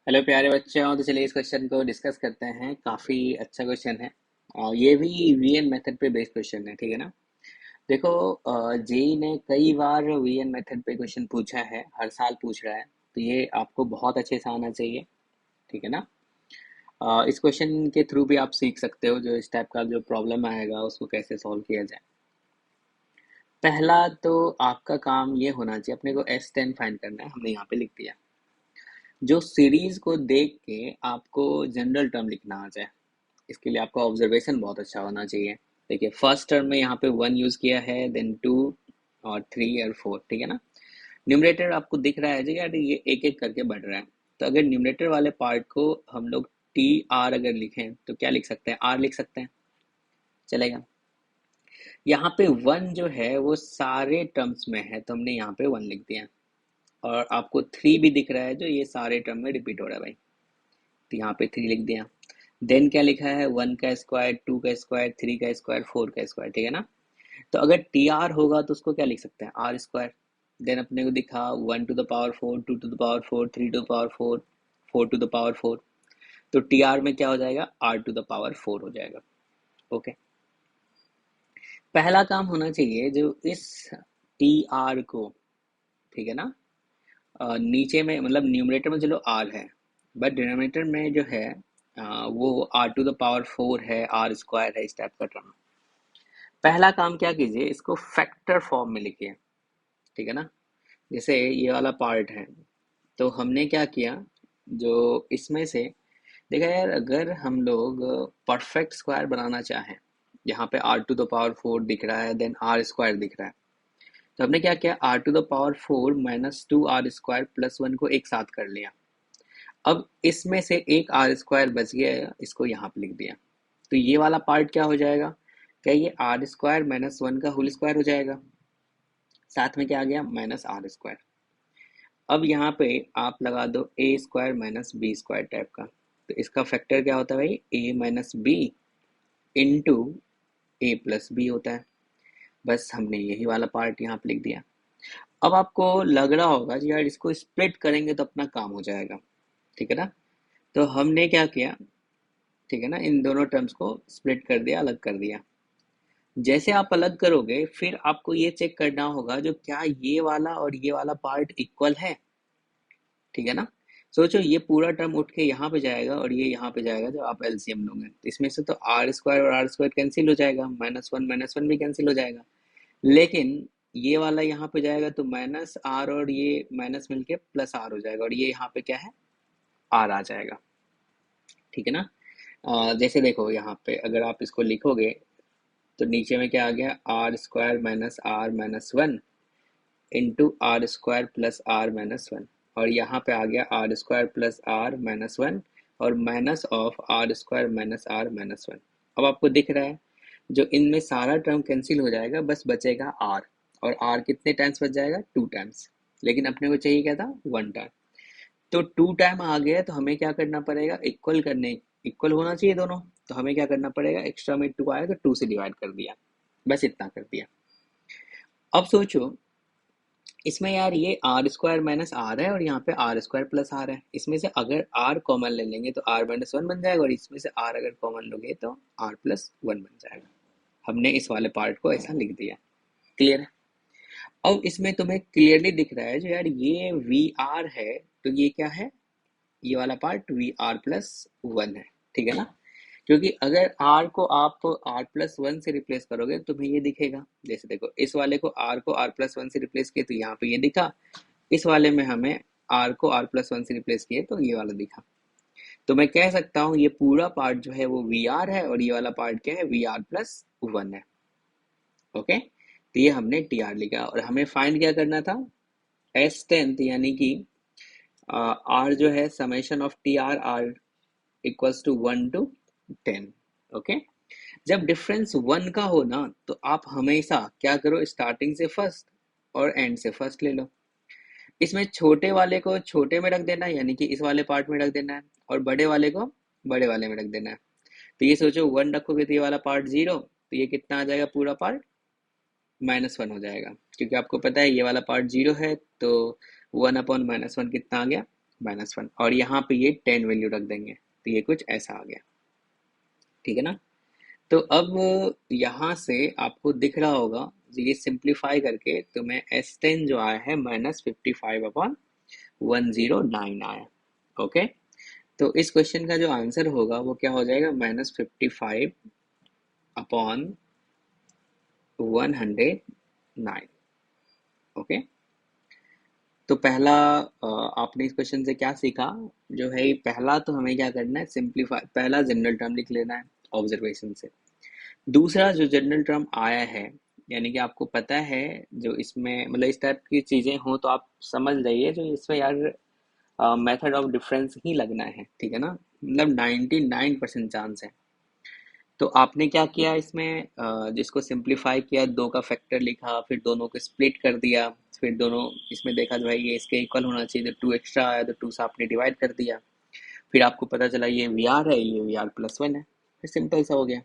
Hello प्यारे बच्चों। तो चलिए इस क्वेश्चन को डिस्कस करते हैं। काफ़ी अच्छा क्वेश्चन है और ये भी वीएन मेथड पे बेस्ड क्वेश्चन है, ठीक है ना। देखो, जेई ने कई बार वीएन मेथड पे क्वेश्चन पूछा है, हर साल पूछ रहा है, तो ये आपको बहुत अच्छे से आना चाहिए, ठीक है ना। इस क्वेश्चन के थ्रू भी आप सीख सकते हो जो इस टाइप का जो प्रॉब्लम आएगा उसको कैसे सॉल्व किया जाए। पहला तो आपका काम ये होना चाहिए, अपने को S10 फाइंड करना है, हमने यहाँ पे लिख दिया। जो सीरीज को देख के आपको जनरल टर्म लिखना आ जाए, इसके लिए आपका ऑब्जर्वेशन बहुत अच्छा होना चाहिए। देखिए, फर्स्ट टर्म में यहाँ पे 1 यूज किया है, देन 2 और 3 और 4, ठीक है ना। न्यूमरेटर आपको दिख रहा है जी यार, ये एक एक करके बढ़ रहा है। तो अगर न्यूमरेटर वाले पार्ट को हम लोग टी आर अगर लिखें तो क्या लिख सकते हैं, आर लिख सकते हैं, चलेगा। यहाँ पे 1 जो है वो सारे टर्म्स में है, तो हमने यहाँ पे 1 लिख दिया। और आपको 3 भी दिख रहा है जो ये सारे टर्म में रिपीट हो रहा है भाई, तो यहाँ पे 3 लिख दिया। देन क्या लिखा है, 1 का स्क्वायर, 2 का स्क्वायर, 3 का स्क्वायर, 4 का स्क्वायर, ठीक है ना। तो अगर टी आर होगा तो उसको क्या लिख सकते हैं, आर स्क्वायर। देन अपने को दिखा 1 to the power 4, 2 to the power 4, 3 to the power 4, 4 to the power 4। तो टी आर में क्या हो जाएगा, R⁴ हो जाएगा। ओके, पहला काम होना चाहिए जो इस टी आर को, ठीक है ना, नीचे में मतलब न्यूमरेटर में चलो आर है, बट डिनोमिनेटर में जो है वो R⁴ है, आर स्क्वायर है, इस टाइप का टर्म। पहला काम क्या कीजिए, इसको फैक्टर फॉर्म में लिखिए, ठीक है ना। जैसे ये वाला पार्ट है, तो हमने क्या किया, जो इसमें से देखा यार, अगर हम लोग परफेक्ट स्क्वायर बनाना चाहें, यहाँ पे R⁴ दिख रहा है, देन आर स्क्वायर दिख रहा है, तो हमने क्या किया, R⁴ -2R² + 1 को एक साथ कर लिया। अब इसमें से एक आर स्क्वायर बच गया, इसको यहाँ पे लिख दिया। तो ये वाला पार्ट क्या हो जाएगा, क्या ये R² - 1 का होल स्क्वायर हो जाएगा, साथ में क्या आ गया, -R²। अब यहाँ पे आप लगा दो A² - B² टाइप का, तो इसका फैक्टर क्या होता है भाई, A - B इंटू A+B होता है। बस हमने यही वाला पार्ट यहाँ पे लिख दिया। अब आपको लग रहा होगा कि यार इसको स्प्लिट करेंगे तो अपना काम हो जाएगा, ठीक है ना। तो हमने क्या किया, ठीक है ना, इन दोनों टर्म्स को स्प्लिट कर दिया, अलग कर दिया। जैसे आप अलग करोगे फिर आपको ये चेक करना होगा जो क्या ये वाला और ये वाला पार्ट इक्वल है, ठीक है ना। सोचो ये पूरा टर्म उठ के यहाँ पे जाएगा और ये यहाँ पे जाएगा, जब आप एलसीएम लोगे तो इसमें से तो R² और R² कैंसिल हो जाएगा, -1 भी कैंसिल हो जाएगा। लेकिन ये वाला यहाँ पे जाएगा तो -R और ये माइनस मिलके +R हो जाएगा, और ये यहाँ पे क्या है, R आ जाएगा, ठीक है ना। जैसे देखो यहाँ पे अगर आप इसको लिखोगे तो नीचे में क्या आ गया, R² - R - 1 into R² + R - 1, और यहाँ पे आ गया R² + R - 1 और माइनस ऑफ R² - R - 1। अब आपको दिख रहा है जो इनमें सारा टर्म कैंसिल हो जाएगा, बस बचेगा R। और R कितने टाइम्स बच जाएगा, 2 टाइम्स। लेकिन अपने को चाहिए क्या था, 1 टाइम। तो 2 टाइम आ गया तो हमें क्या करना पड़ेगा, इक्वल होना चाहिए दोनों। तो हमें क्या करना पड़ेगा, एक्स्ट्रा में 2 आया तो 2 से डिवाइड कर दिया, बस इतना कर दिया। अब सोचो इसमें यार ये R² - R है और यहाँ पे R² + R है, इसमें से अगर R कॉमन ले लेंगे तो R - 1 बन जाएगा, और इसमें से R अगर कॉमन लोगे तो R+1 बन जाएगा। हमने इस वाले पार्ट को ऐसा लिख दिया, क्लियर है। अब इसमें तुम्हें क्लियरली दिख रहा है जो यार ये VR है, तो ये क्या है, ये वाला पार्ट VR+1 है, ठीक है ना। क्योंकि अगर R को आप R+1 से रिप्लेस करोगे तो तुम्हें ये दिखेगा। जैसे देखो, इस वाले को R को R+1 से रिप्लेस किए तो यहाँ पे ये दिखा, इस वाले में हमें R को R+1 से रिप्लेस किए तो ये वाला दिखा। तो मैं कह सकता हूँ ये पूरा पार्ट जो है वो VR है और ये वाला पार्ट क्या है, VR+1 है। ओके, तो ये हमने TR लिखा और हमें फाइंड क्या करना था, S10, यानी कि R जो है summation of TR, R equals to 1 to 10। Okay, जब डिफरेंस 1 का हो ना तो आप हमेशा क्या करो, स्टार्टिंग से फर्स्ट और एंड से फर्स्ट ले लो। इसमें छोटे वाले को छोटे में रख देना है, यानी कि इस वाले पार्ट में रख देना है, और बड़े वाले को बड़े वाले में रख देना है। तो ये सोचो 1 रखोगे तो ये वाला पार्ट 0, तो ये कितना आ जाएगा, पूरा पार्ट -1 हो जाएगा, क्योंकि आपको पता है ये वाला पार्ट 0 है, तो 1/-1 कितना आ गया, -1 और यहाँ पे ये 10 वैल्यू रख देंगे, तो ये कुछ ऐसा आ गया, ठीक है ना। तो अब यहाँ से आपको दिख रहा होगा, ये सिंप्लीफाई करके तुम्हें S10 जो आया है -55/109 आया। ओके, तो इस क्वेश्चन का जो आंसर होगा वो क्या हो जाएगा, -55/109। ओके, तो पहला आपने इस क्वेश्चन से क्या सीखा, जो है पहला तो हमें क्या करना है, सिंप्लीफाई, पहला जनरल टर्म लिख लेना है ऑब्जर्वेशन से। दूसरा जो जनरल टर्म आया है, यानी कि आपको पता है जो इसमें मतलब इस टाइप की चीजें हो तो आप समझ जाइए, जो इसमें यार मेथड ऑफ डिफरेंस ही लगना है, ठीक है ना, मतलब 99% चांस है। तो आपने क्या किया इसमें, जिसको सिंप्लीफाई किया, दो का फैक्टर लिखा, फिर दोनों को स्प्लिट कर दिया, फिर दोनों इसमें देखा जो भाई ये इसके इक्वल होना चाहिए, तो 2 एक्स्ट्रा आया तो 2 से आपने डिवाइड कर दिया, फिर आपको पता चला ये वी आर है, ये वी आर प्लस 1 है, फिर सिंपल सा हो गया।